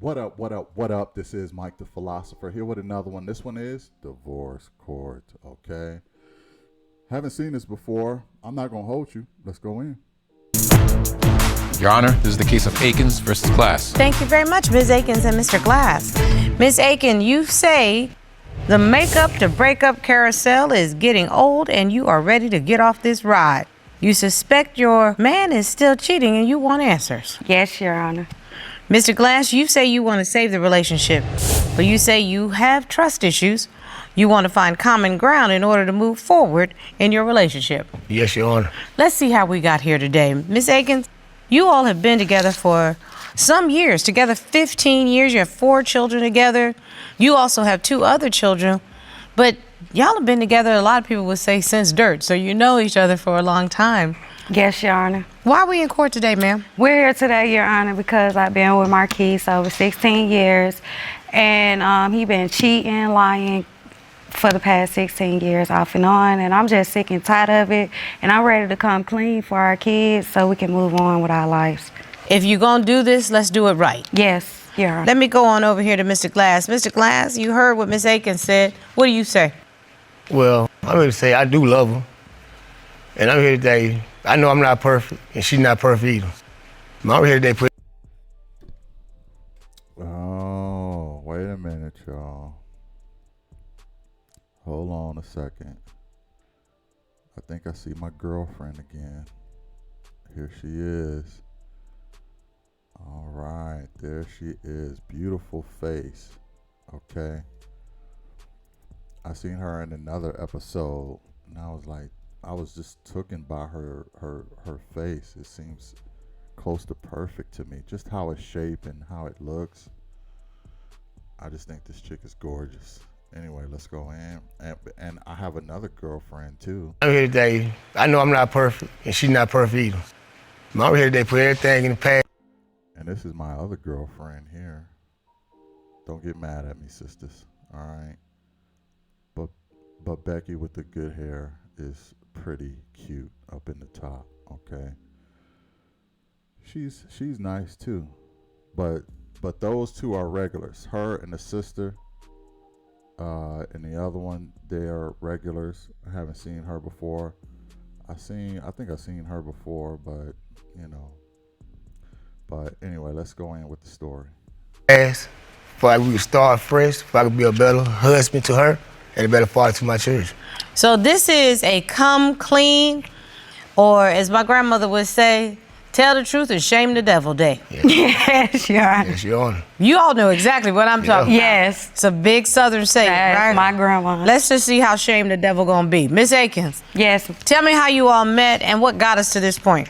What up? This is Mike the Philosopher here with another one. This one is Divorce Court, okay? Haven't seen this before. I'm not going to hold you. Let's go in. Your Honor, this is the case of Akins versus Glass. Thank you very much, Ms. Akins and Mr. Glass. Ms. Akins, you say the makeup to breakup carousel is getting old and you are ready to get off this ride. You suspect your man is still cheating and you want answers. Yes, Your Honor. Mr. Glass, you say you want to save the relationship, but you say you have trust issues. You want to find common ground in order to move forward in your relationship. Yes, Your Honor. Let's see how we got here today. Ms. Akins, you all have been together for some years, together 15 years. You have 4 children together. You also have 2 other children, but y'all have been together, a lot of people would say, since dirt, so you know each other for a long time. Yes, Your Honor. Why are we in court today, ma'am? We're here today, Your Honor, because I've been with Marquise over 16 years, and he been cheating, lying for the past 16 years off and on, and I'm just sick and tired of it, and I'm ready to come clean for our kids so we can move on with our lives. If you're going to do this, let's do it right. Yes, Your Honor. Let me go on over here to Mr. Glass. Mr. Glass, you heard what Ms. Akins said. What do you say? Well, I'm here to say I do love her. And I'm here today. I know I'm not perfect, and she's not perfect either. But I'm here today. Oh, wait a minute, y'all. Hold on a second. I think I see my girlfriend again. Here she is. All right, there she is. Beautiful face. Okay. I seen her in another episode, and I was just taken by her face. It seems close to perfect to me. Just how it's shaped and how it looks. I just think this chick is gorgeous. Anyway, let's go in. And I have another girlfriend too. I'm here today. I know I'm not perfect, and she's not perfect either. But I'm here today, put everything in the past. And this is my other girlfriend here. Don't get mad at me, sisters. All right. But Becky with the good hair is pretty cute up in the top. Okay. She's nice too. But those 2 are regulars. Her and the sister. And the other one, they're regulars. I haven't seen her before. I think I've seen her before, but you know. But anyway, let's go in with the story. If we could start fresh, if I could be a better husband to her and a better father to my children. So this is a come clean, or as my grandmother would say, tell the truth and shame the devil day. Yes, Your Honor. Yes, Your Honor. You all know exactly what I'm talking about. Yes. It's a big Southern saying, That's right? my grandma. Let's just see how shame the devil gonna be. Miss Akins. Yes. Tell me how you all met and what got us to this point.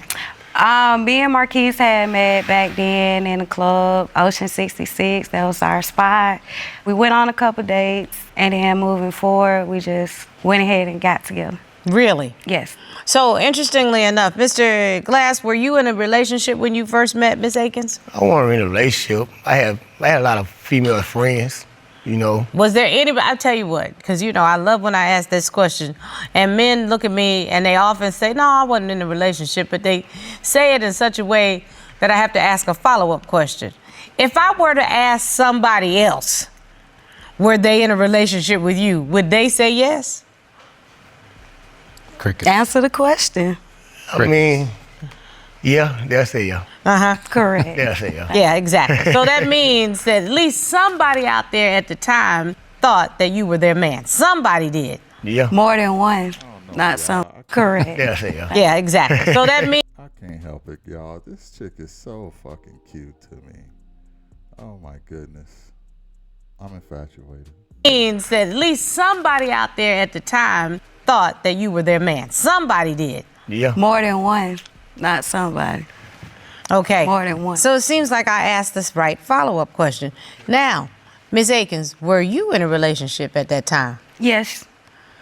Me and Marquise had met back then in a club, Ocean 66. That was our spot. We went on a couple dates, and then moving forward, we just went ahead and got together. Really? Yes. So interestingly enough, Mr. Glass, were you in a relationship when you first met Miss Akins? I wasn't in a relationship. I had a lot of female friends, you know. Was there anybody? I'll tell you what, because you know I love when I ask this question, and men look at me and they often say, "No, I wasn't in a relationship," but they say it in such a way that I have to ask a follow-up question. If I were to ask somebody else, were they in a relationship with you? Would they say yes? Cricket. Answer the question. I mean, yeah, they'll say yeah. Correct. They'll say yeah. Yeah, exactly. So that means that at least somebody out there at the time thought that you were their man. Somebody did. Yeah. More than one, not some. Correct. They'll say yeah. Yeah, exactly. So that means I can't help it, y'all. This chick is so fucking cute to me. Oh my goodness. I'm infatuated. that at least somebody out there at the time thought that you were their man. Somebody did. Yeah. More than one, not somebody. Okay. More than one. So it seems like I asked this right follow-up question. Now, Ms. Akins, were you in a relationship at that time? Yes.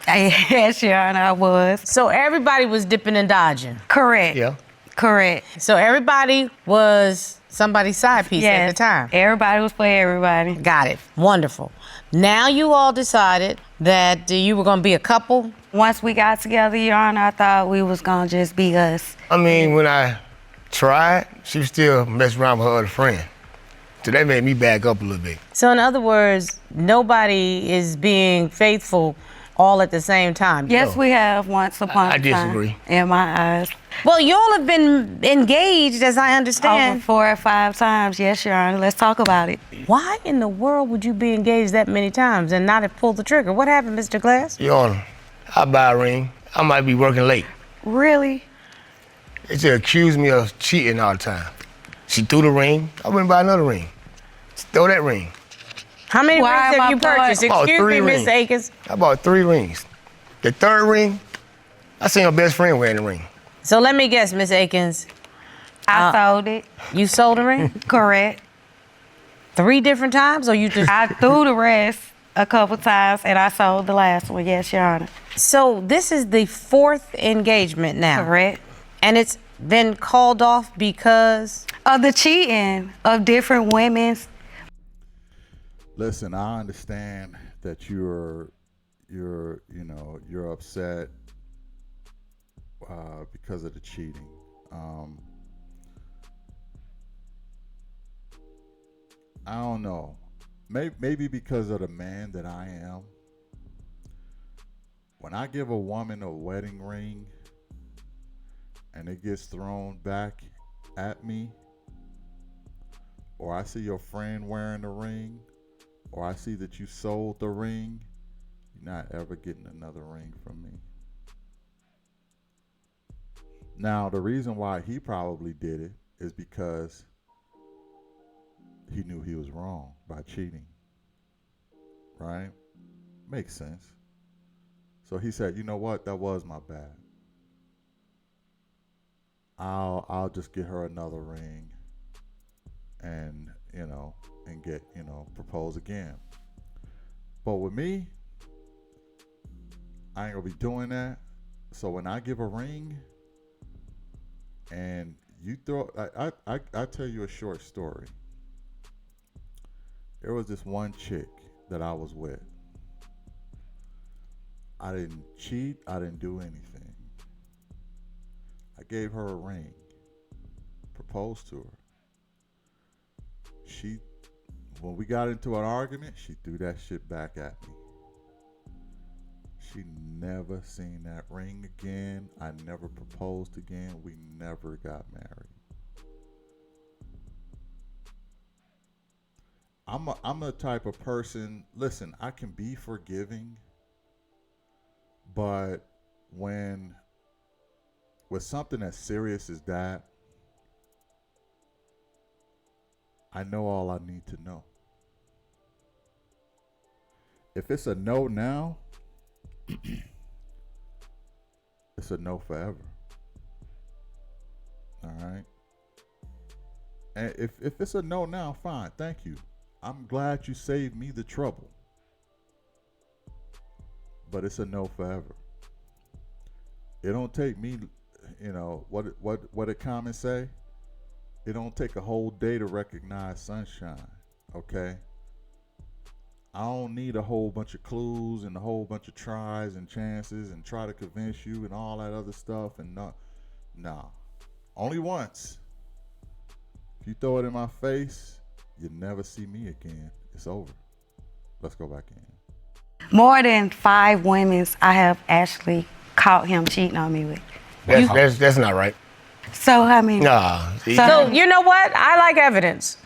Yes, Your Honor, I was. So everybody was dipping and dodging. Correct. Yeah. Correct. So everybody was somebody's side piece at the time. Everybody was for everybody. Got it. Wonderful. Now you all decided that you were going to be a couple. Once we got together, Your Honor, I thought we was going to just be us. I mean, when I tried, she was still messing around with her other friend. So that made me back up a little bit. So in other words, nobody is being faithful all at the same time. Yes, we have once upon a time. I disagree. In my eyes. Well, y'all have been engaged, as I Over understand. 4 or 5 times. Yes, Your Honor. Let's talk about it. Why in the world would you be engaged that many times and not have pulled the trigger? What happened, Mr. Glass? Your Honor, I buy a ring. I might be working late. Really? They just accuse me of cheating all the time. She threw the ring. I went and buy another ring. Throw that ring. How many Why rings am have I you purchased? bought Excuse 3 me, Miss rings. Akins. I bought 3 rings. The 3rd ring, I seen her best friend wearing the ring. So let me guess, Miss Akins. I sold it. You sold a ring Correct. 3 different times, or you just? I threw the rest a couple times, and I sold the last one. Yes, Your Honor. So this is the 4th engagement now. Correct. And it's been called off because? Of the cheating of different women's. Listen, I understand that you're upset because of the cheating. I don't know. Maybe because of the man that I am. When I give a woman a wedding ring and it gets thrown back at me, or I see your friend wearing the ring, or I see that you sold the ring, you're not ever getting another ring from me. Now, the reason why he probably did it is because he knew he was wrong by cheating. Right? Makes sense. So he said, you know what? That was my bad. I'll just get her another ring and get, propose again. But with me, I ain't gonna be doing that. So when I give a ring and you throw, I tell you a short story. There was this one chick that I was with. I didn't cheat. I didn't do anything. I gave her a ring, proposed to her. When we got into an argument, she threw that shit back at me. She never seen that ring again. I never proposed again. We never got married. I'm the type of person, listen, I can be forgiving, but with something as serious as that, I know all I need to know. If it's a no now, it's a no forever. All right? And if it's a no now, fine, thank you. I'm glad you saved me the trouble. But it's a no forever. It don't take me, what a comment say? It don't take a whole day to recognize sunshine, okay? I don't need a whole bunch of clues and a whole bunch of tries and chances and try to convince you and all that other stuff and nah. Only once. If you throw it in my face, you never see me again. It's over. Let's go back in. More than 5 women I have actually caught him cheating on me with. That's not right. So, I mean. Nah. So, you know what? I like evidence.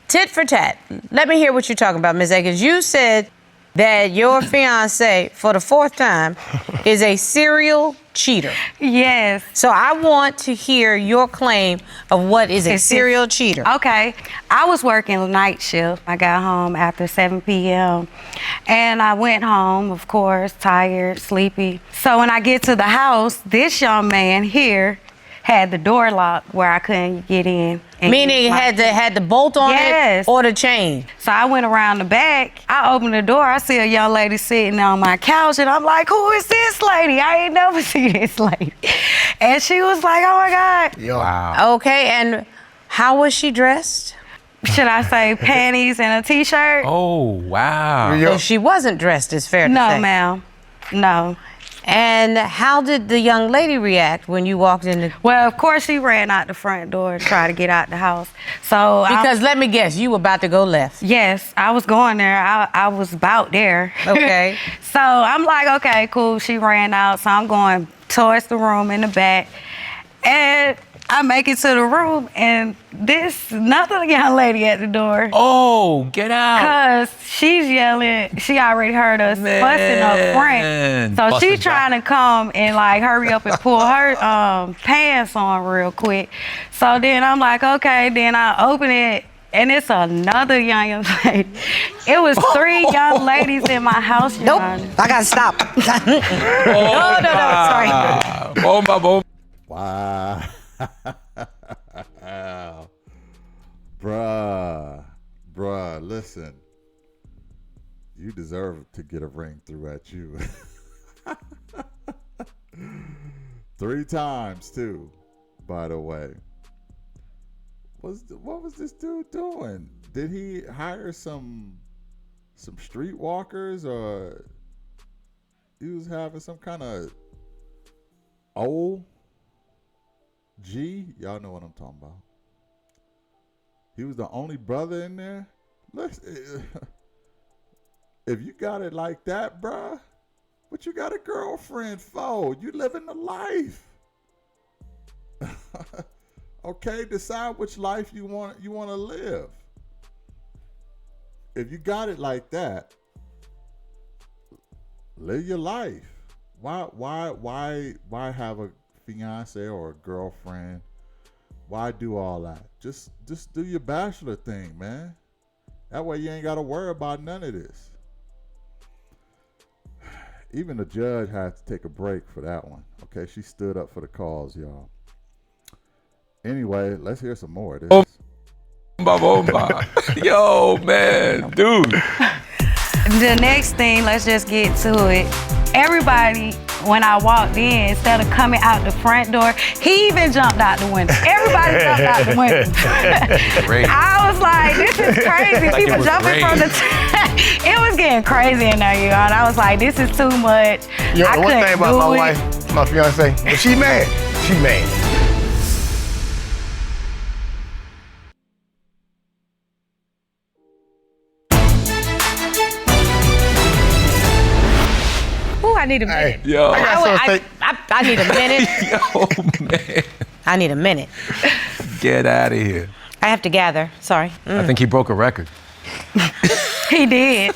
Tit for tat. Let me hear what you're talking about, Ms. Akins. You said that your fiance, for the 4th time, is a serial cheater. Yes. So I want to hear your claim of what is a serial cheater. Okay. I was working night shift. I got home after 7 p.m. and I went home, of course, tired, sleepy. So when I get to the house, this young man here had the door locked where I couldn't get in. Meaning it had the bolt on it or the chain. So I went around the back. I opened the door. I see a young lady sitting on my couch, and I'm like, who is this lady? I ain't never seen this lady. And she was like, oh my God. Wow. Okay, and how was she dressed? Should I say panties and a t-shirt? Oh, wow. So she wasn't dressed, it's fair to say. No, ma'am. No. And how did the young lady react when you walked in? Well, of course, she ran out the front door to try to get out the house. So Because let me guess, you were about to go left. yes, I was going there. I was about there. Okay. So I'm like, okay, cool. She ran out, so I'm going towards the room in the back. And I make it to the room, and this another young lady at the door. Oh, get out. Cause she's yelling, she already heard us fussing up front. So Busting she trying to come and like hurry up and pull her pants on real quick. So then I'm like, okay, then I open it, and it's another young lady. It was 3 young ladies in my house. Nope, I gotta stop. No, sorry. Bomba, bomba. Wow. Bruh, listen. You deserve to get a ring through at you. 3 times too, by the way. What was this dude doing? Did he hire some streetwalkers, or he was having some kind of y'all know what I'm talking about. He was the only brother in there. Listen, if you got it like that, bruh, what you got a girlfriend for? You living the life. Okay, decide which life you want to live. If you got it like that, live your life. Why have a fiance or a girlfriend? Why do all that? Just do your bachelor thing, man. That way you ain't got to worry about none of this. Even the judge had to take a break for that one. Okay, she stood up for the cause, y'all. Anyway, let's hear some more of this. Bomba. Yo, man, dude. The next thing, let's just get to it. Everybody, when I walked in, instead of coming out the front door, he even jumped out the window. Everybody jumped out the window. Great. I was like, this is crazy. Like People jumping from the it was getting crazy in there, y'all. And I was like, this is too much. You know, I one couldn't thing about do my it. wife, my fiance, when she mad, she mad. Ooh, I need a minute. Yo. I need a minute. Yo, man. I need a minute. Get out of here. I have to gather. Sorry. I think he broke a record. He did.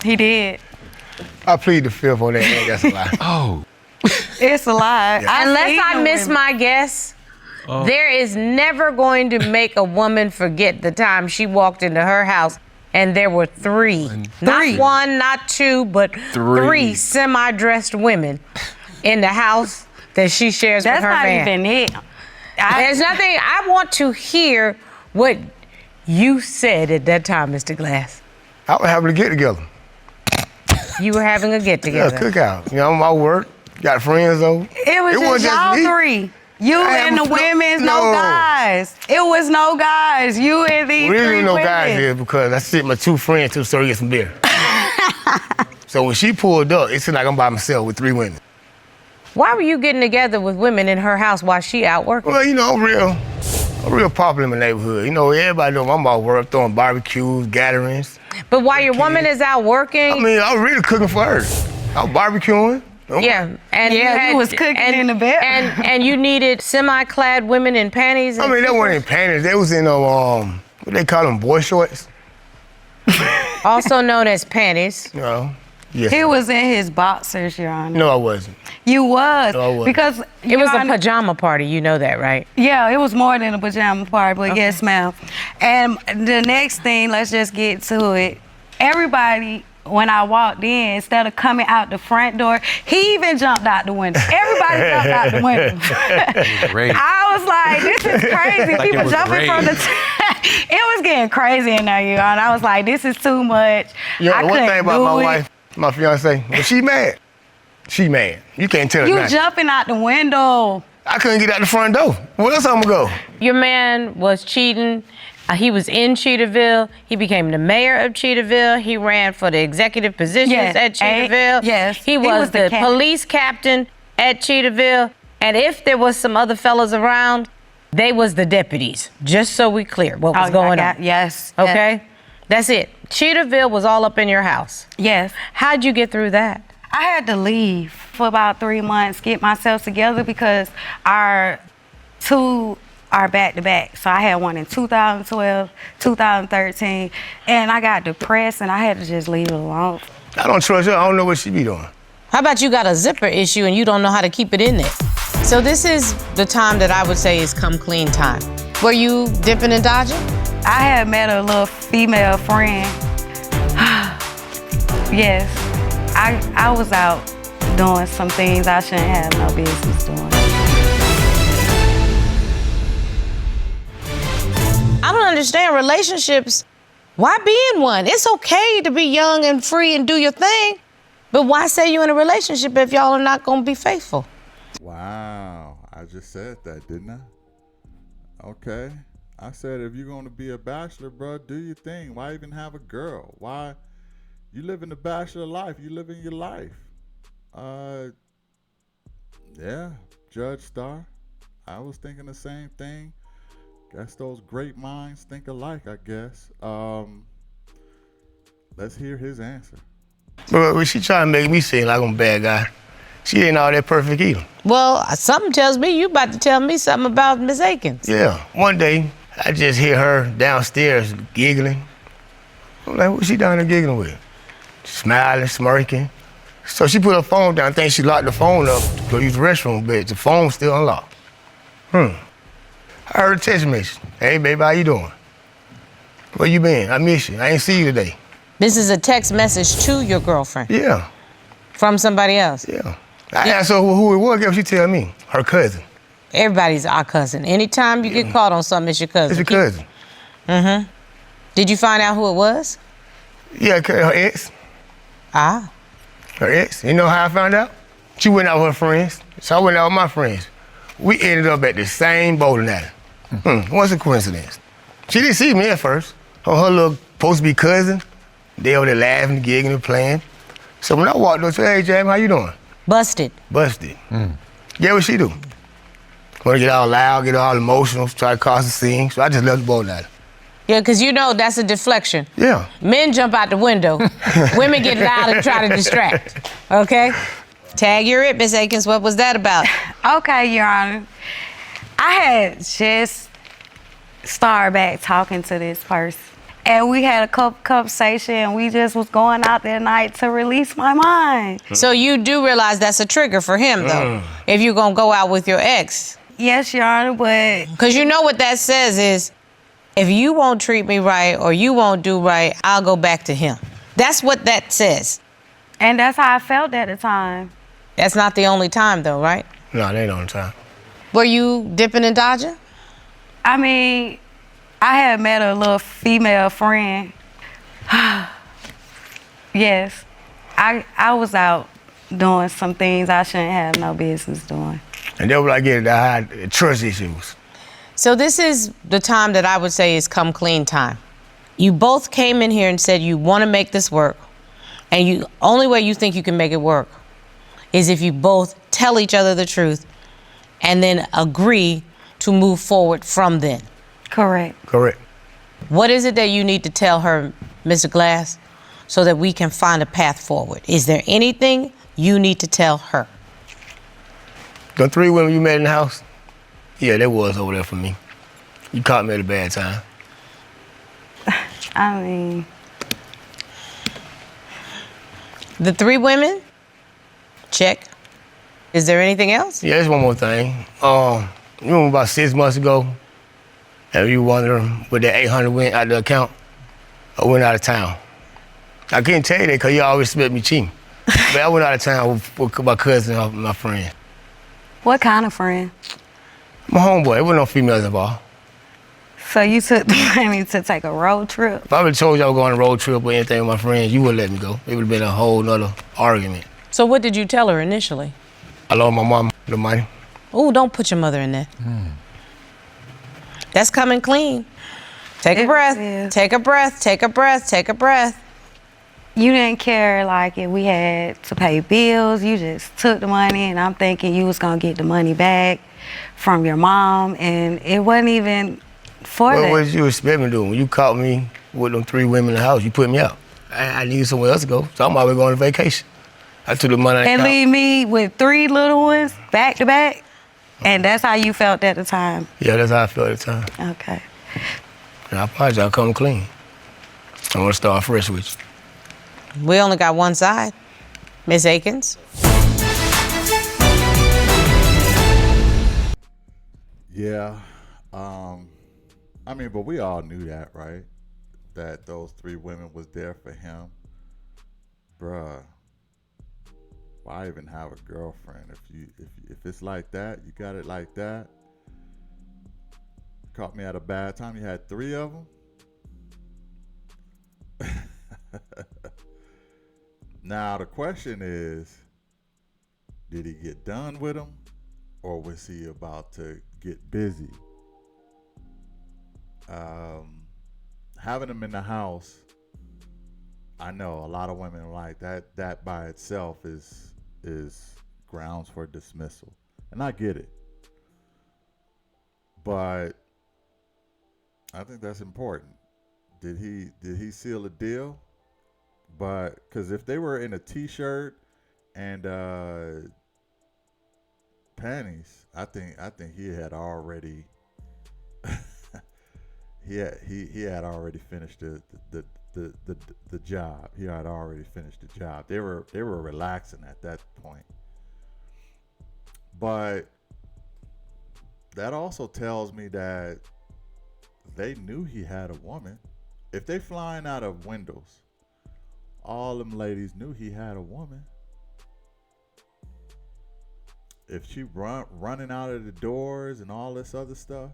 He did. I plead the fifth on that. That's a lie. Oh. It's a lie. Unless I miss my guess, there is never going to make a woman forget the time she walked into her house and there were 3. Not 1, not 2, but 3 semi-dressed women in the house that she shares That's with her not man. even it. There's nothing. I want to hear what you said at that time, Mr. Glass. I was having to get together. You were having a get together. Yeah, cookout. You know, my work, got friends over. It was wasn't just y'all me. 3. You and the women's, no guys. It was no guys. You and these 3 Really no women. guys here because I sent my 2 friends to the store to get some beer. So when she pulled up, it seemed like I'm by myself with 3 women. Why were you getting together with women in her house while she out working? Well, you know, I'm real popular in my neighborhood. You know, everybody know I'm out work, throwing barbecues, gatherings. But while your woman is out working, I mean, I was really cooking for her. I was barbecuing. yeah, and Yeah, you was cooking in the bed. and you needed semi-clad women in panties. I mean, they weren't in panties. They was in what they call them, boy shorts. Also known as panties. You know. Yes. He was in his boxers, Your Honor. No, I wasn't. You was. No, I wasn't. Because It was Your a Honor, pajama party. You know that, right? yeah, it was more than a pajama party, but yes, ma'am. And the next thing, let's just get to it. Everybody, when I walked in, instead of coming out the front door, he even jumped out the window. Everybody jumped out the window. Great. I was like, this is crazy. Like it People was jumping from great. the it was getting crazy in there, you know. And I was like, this is too much. You know, I one couldn't thing about do my it. wife, my fiance, when she mad, she mad. You can't tell her You nothing. jumping out the window. I couldn't get out the front door. Where else I'm gonna go? Your man was cheating, He was in Cheetahville. He became the mayor of Cheetahville. He ran for the executive positions at Cheetahville. Yes. He was the police captain at Cheetahville. And if there was some other fellas around, they was the deputies. Just so we clear what was going on. Yes. Okay? Yes. That's it. Cheetahville was all up in your house. Yes. How'd you get through that? I had to leave for about 3 months, get myself together because our two are back to back. So I had one in 2012, 2013, and I got depressed and I had to just leave it alone. I don't trust her. I don't know what she be doing. How about you got a zipper issue and you don't know how to keep it in there? So this is the time that I would say is come clean time. Were you dipping and dodging? I had met a little female friend. Yes, I was out doing some things I shouldn't have no business doing. I don't understand relationships. Why be in one? It's okay to be young and free and do your thing, but why say you in a relationship if y'all are not gonna be faithful? Wow, I just said that, didn't I? Okay. I said if you're gonna be a bachelor, bro, do your thing. Why even have a girl? Why? You live in the bachelor life. You live in your life. Yeah, Judge Star. I was thinking the same thing. Guess those great minds think alike, I guess. Let's hear his answer. But she trying to make me seem like I'm a bad guy. She ain't all that perfect either. Well, something tells me you about to tell me something about Miss Akins. Yeah. One day, I just hear her downstairs giggling. I'm like, what's she down there giggling with? Smiling, smirking. So she put her phone down, I think she locked the phone up to go use the restroom, but the phone's still unlocked. I heard a text message. Hey, baby, how you doing? Where you been? I miss you. I ain't see you today. This is a text message to your girlfriend Yeah, from somebody else. yeah. I asked her who it was, guess what she tell me? Her cousin. Everybody's our cousin. Anytime you get caught on something, it's your cousin. It's your cousin. Mm-hmm. Did you find out who it was? Yeah, her ex. Ah. Her ex. You know how I found out? She went out with her friends, so I went out with my friends. We ended up at the same bowling alley. What's a coincidence? She didn't see me at first. Her little supposed to be cousin, they over there laughing, giggling, and playing. So when I walked up, I said, hey, Jam, how you doing? Busted. Busted. Yeah, what she do? Want to get all loud, get all emotional, try to cause a scene. So I just left the bowling alley. Yeah, because you know that's a deflection. Yeah. Men jump out the window. Women get loud and try to distract. Okay? Tag your it, Miss Akins. What was that about? Okay, Your Honor. I had just started back talking to this person. And we had a couple conversation and we just was going out that night to release my mind. So you do realize that's a trigger for him, though, if you're going to go out with your ex. Yes, Your Honor, but... Because you know what that says is, if you won't treat me right or you won't do right, I'll go back to him. That's what that says. And that's how I felt at the time. That's not the only time, though, right? No, they ain't on time. Were you dipping and dodging? I mean, I had met a little female friend. Yes, I was out doing some things I shouldn't have no business doing. And that's what I get. I had trust issues. So this is the time that I would say is come clean time. You both came in here and said you want to make this work, and you only way you think you can make it work is if you both tell each other the truth and then agree to move forward from then. Correct. Correct. What is it that you need to tell her, Mr. Glass, so that we can find a path forward? Is there anything you need to tell her? The 3 women you met in the house? Yeah, that was over there for me. You caught me at a bad time. I mean... The 3 women? Check. Is there anything else? Yeah, there's one more thing. You remember about 6 months ago, and you wondering where that 800 went out of the account? I went out of town. I couldn't tell you that because you always expect me cheating. But I went out of town with my cousin and my friend. What kind of friend? My homeboy, there wasn't no females involved. So you took the money to take a road trip? If I would have told you I was going on a road trip or anything with my friends, you wouldn't let me go. It would have been a whole nother argument. So what did you tell her initially? I loaned my mom the money. Oh, don't put your mother in there. That's coming clean. Take a breath. Yeah. Take a breath. Take a breath. Take a breath. You didn't care like if we had to pay bills. You just took the money, and I'm thinking you was gonna get the money back from your mom, and it wasn't even for What that. was you expect me to do? When you caught me with them 3 women in the house, you put me out. I needed somewhere else to go, so I'm always going on vacation. I took the money And out. leave me with 3 little ones back to back, and that's how you felt at the time. Yeah, that's how I felt at the time. Okay. And I apologize, I'll come clean. I want to start fresh with you. We only got one side. Miss Akins. Yeah. I mean, but we all knew that, right? That those 3 women was there for him. Bruh. Why even have a girlfriend if it's like that? You got it like that. Caught me at a bad time. You had 3 of them. Now the question is, did he get done with them, or was he about to get busy? Having them in the house, I know a lot of women are like that. That by itself is grounds for dismissal, and I get it. But I think that's important. Did he seal a deal? But because if they were in a t-shirt and panties, I think he had already he had already finished the job. He had already finished the job. They were relaxing at that point. But that also tells me that they knew he had a woman. If they flying out of windows, all them ladies knew he had a woman. If she running out of the doors and all this other stuff,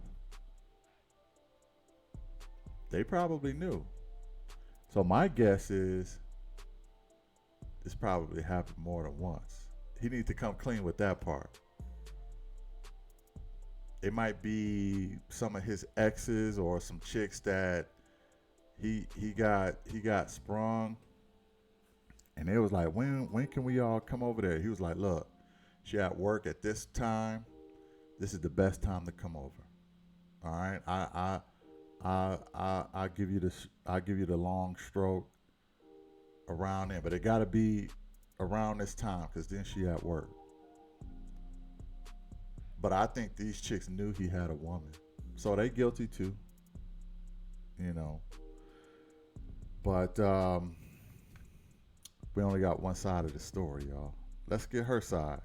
they probably knew. So my guess is this probably happened more than once. He needs to come clean with that part. It might be some of his exes or some chicks that he got sprung, and it was like, when can we all come over there? He was like, look, she at work at this time. This is the best time to come over. All right, I'll give you the long stroke around there, but it got to be around this time because then she at work. But I think these chicks knew he had a woman, so they guilty too. You know. But we only got one side of the story, y'all. Let's get her side.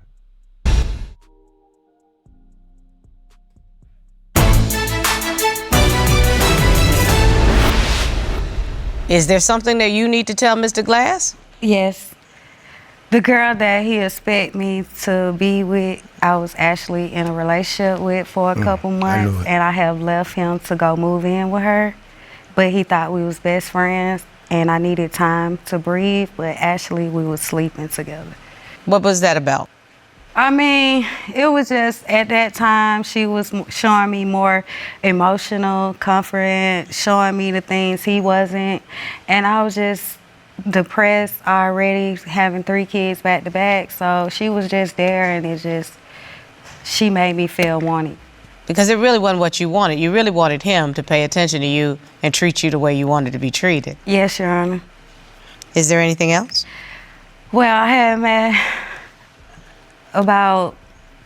Is there something that you need to tell Mr. Glass? Yes. The girl that he expect me to be with, I was actually in a relationship with for a couple months, and I have left him to go move in with her. But he thought we was best friends, and I needed time to breathe, but actually we was sleeping together. What was that about? I mean, it was just at that time she was showing me more emotional, comforting, showing me the things he wasn't, and I was just depressed already, having 3 kids back to back. So she was just there, and she made me feel wanted. Because it really wasn't what you wanted. You really wanted him to pay attention to you and treat you the way you wanted to be treated. Yes, Your Honor. Is there anything else? Well, I had met about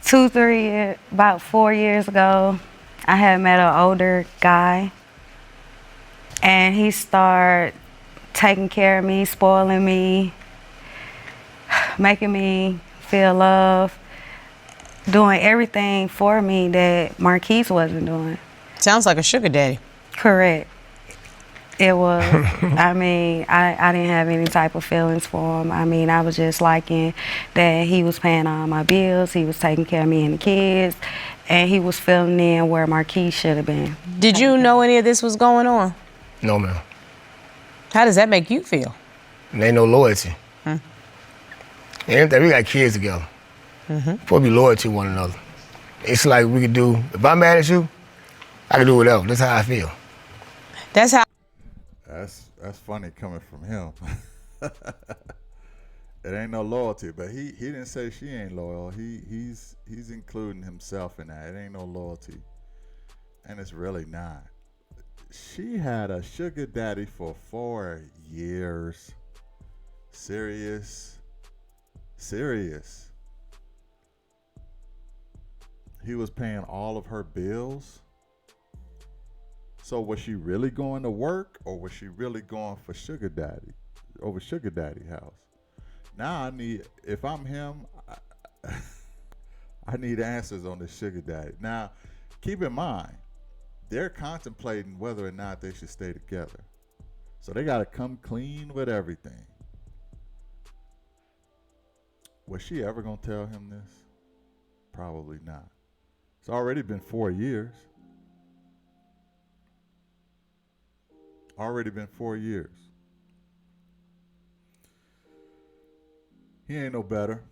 4 years ago. I had met an older guy, and he started taking care of me, spoiling me, making me feel love, doing everything for me that Marquise wasn't doing. Sounds like a sugar daddy. Correct. It was. I mean, I didn't have any type of feelings for him. I mean, I was just liking that he was paying all my bills, he was taking care of me and the kids, and he was filling in where Marquise should have been. Did you know any of this was going on? No, ma'am. How does that make you feel? And ain't no loyalty. Anything, we got kids together. Supposed to be loyal to one another. It's like we could do, if I'm mad at you, I can do whatever. That's how I feel. That's how. That's funny coming from him. It ain't no loyalty, but he didn't say she ain't loyal. He's including himself in that. It ain't no loyalty, and it's really not. She had a sugar daddy for 4 years. Serious. He was paying all of her bills. So was she really going to work, or was she really going for sugar daddy, over sugar daddy house? Now if I'm him, I need answers on this sugar daddy. Now, keep in mind, they're contemplating whether or not they should stay together. So they got to come clean with everything. Was she ever going to tell him this? Probably not. It's already been 4 years. Already been 4 years. He ain't no better.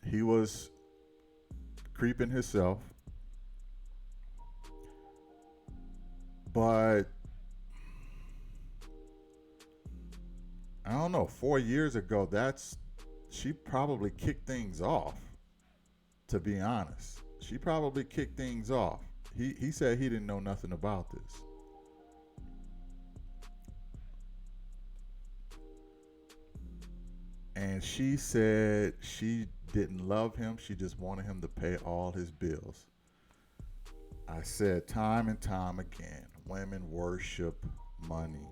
He was creeping himself. But I don't know, 4 years ago, she probably kicked things off, to be honest. She probably kicked things off. He said he didn't know nothing about this. And she said she didn't love him. She just wanted him to pay all his bills. I said time and time again, women worship money.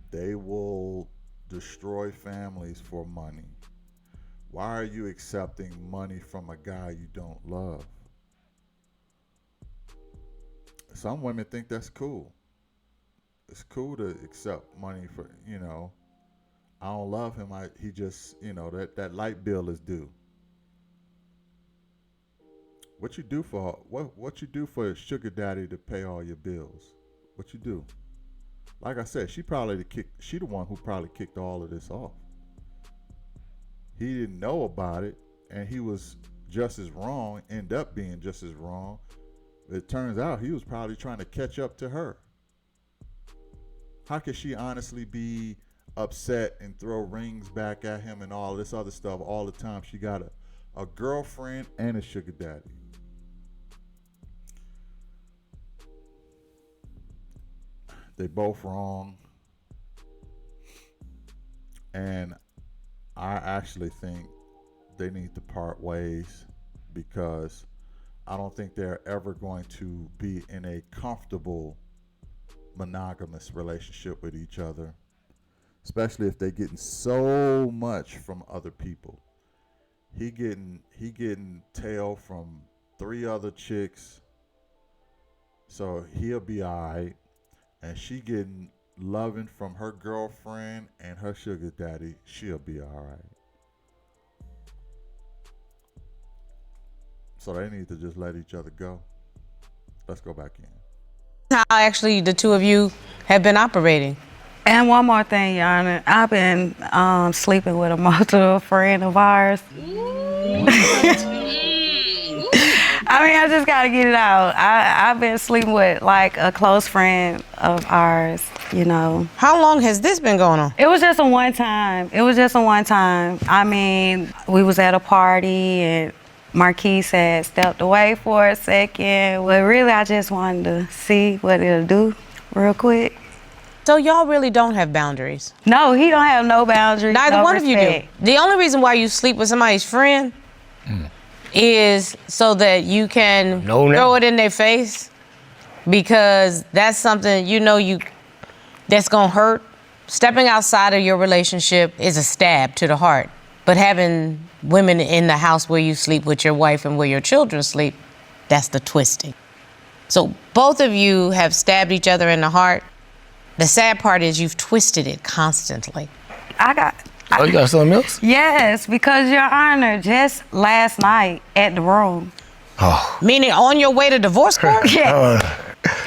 They will destroy families for money. Why are you accepting money from a guy you don't love? Some women think that's cool. It's cool to accept money for, I don't love him. He just, that light bill is due. What you do for a sugar daddy to pay all your bills? What you do? Like I said, she the one who probably kicked all of this off. He didn't know about it, and he was just as wrong, end up being just as wrong. It turns out he was probably trying to catch up to her. How could she honestly be upset and throw rings back at him and all this other stuff all the time? She got a girlfriend and a sugar daddy. They both wrong. And I actually think they need to part ways, because I don't think they're ever going to be in a comfortable monogamous relationship with each other, especially if they're getting so much from other people. He getting tail from 3 other chicks, so he'll be all right. And she getting loving from her girlfriend and her sugar daddy, she'll be all right. So they need to just let each other go. Let's go back in. How actually the two of you have been operating. And one more thing, Your Honor. I've been sleeping with a mutual friend of ours. I just got to get it out. I've been sleeping with, like, a close friend of ours, How long has this been going on? It was just a one time. I mean, we was at a party, and Marquise had stepped away for a second. But really, I just wanted to see what it'll do real quick. So y'all really don't have boundaries? No, he don't have no boundaries. Neither one of you do. The only reason why you sleep with somebody's friend is so that you can throw it in their face, because that's something that's gonna hurt. Stepping outside of your relationship is a stab to the heart, but having women in the house where you sleep with your wife and where your children sleep, that's the twisting. So both of you have stabbed each other in the heart. The sad part is you've twisted it constantly. You got something else? Yes, because, Your Honor, just last night at the room. Oh. Meaning on your way to divorce court? Yeah.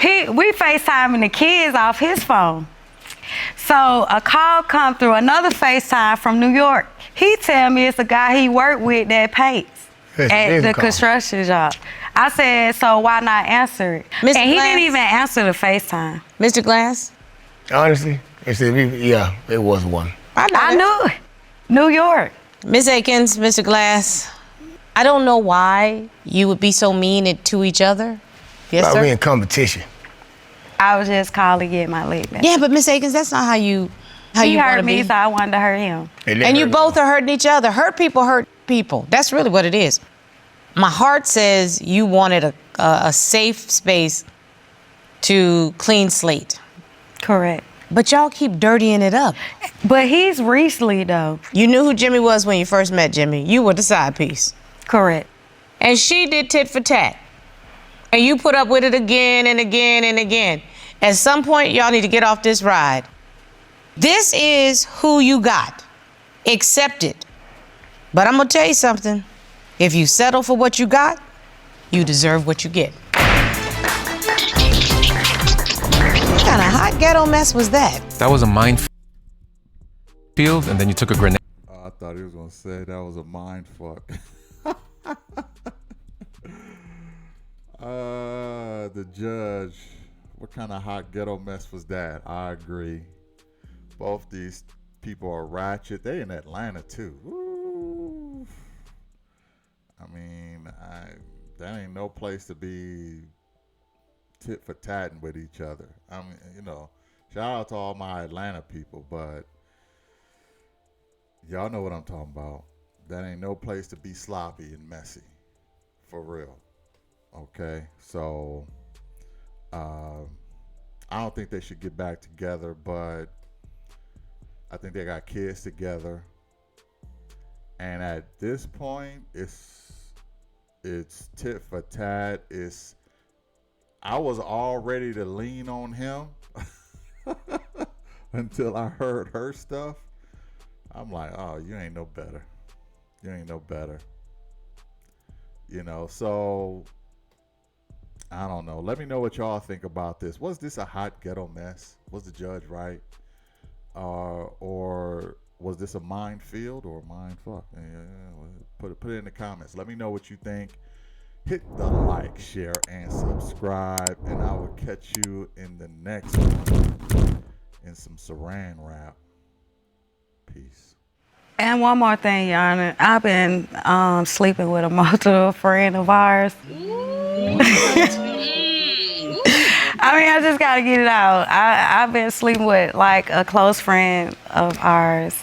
We FaceTiming the kids off his phone. So a call come through, another FaceTime from New York. He tell me it's a guy he worked with that pays at the construction job. I said, so why not answer it? Mr. And he Glass? didn't even answer the FaceTime. Mr. Glass? Honestly, yeah, it was one. I knew it. New York. Miss Akins, Mr. Glass, I don't know why you would be so mean to each other. Yes, About sir? we in competition. I was just calling to get my leg back. Yeah, but Miss Akins, that's not how you He want hurt to me, be. so I wanted to hurt him. And you both are hurting each other. Hurt people. That's really what it is. My heart says you wanted a safe space to clean slate. Correct. But y'all keep dirtying it up. But he's recently, though. You knew who Jimmy was when you first met Jimmy. You were the side piece. Correct. And she did tit for tat. And you put up with it again and again and again. At some point, y'all need to get off this ride. This is who you got. Accept it. But I'm going to tell you something. If you settle for what you got, you deserve what you get. What kind of hot ghetto mess was that? That was a minefield, and then you took a grenade. I thought he was gonna say that was a mind fuck. The judge. What kind of hot ghetto mess was that? I agree. Both these people are ratchet. They in Atlanta too. Ooh. I mean, that ain't no place to be tit for tatting with each other. I mean, shout out to all my Atlanta people, but y'all know what I'm talking about. That ain't no place to be sloppy and messy, for real. Okay, so I don't think they should get back together, but I think they got kids together, and at this point, it's tit for tat. I was all ready to lean on him until I heard her stuff. I'm like, oh, you ain't no better. You ain't no better. So I don't know. Let me know what y'all think about this. Was this a hot ghetto mess? Was the judge right? Or was this a minefield or a mind fuck? Put it in the comments. Let me know what you think. Hit the like, share, and subscribe, and I will catch you in the next one in some Saran wrap. Peace. And one more thing, Your Honor. I've been sleeping with a multiple friend of ours. I mean, I just got to get it out. I've been sleeping with, like, a close friend of ours.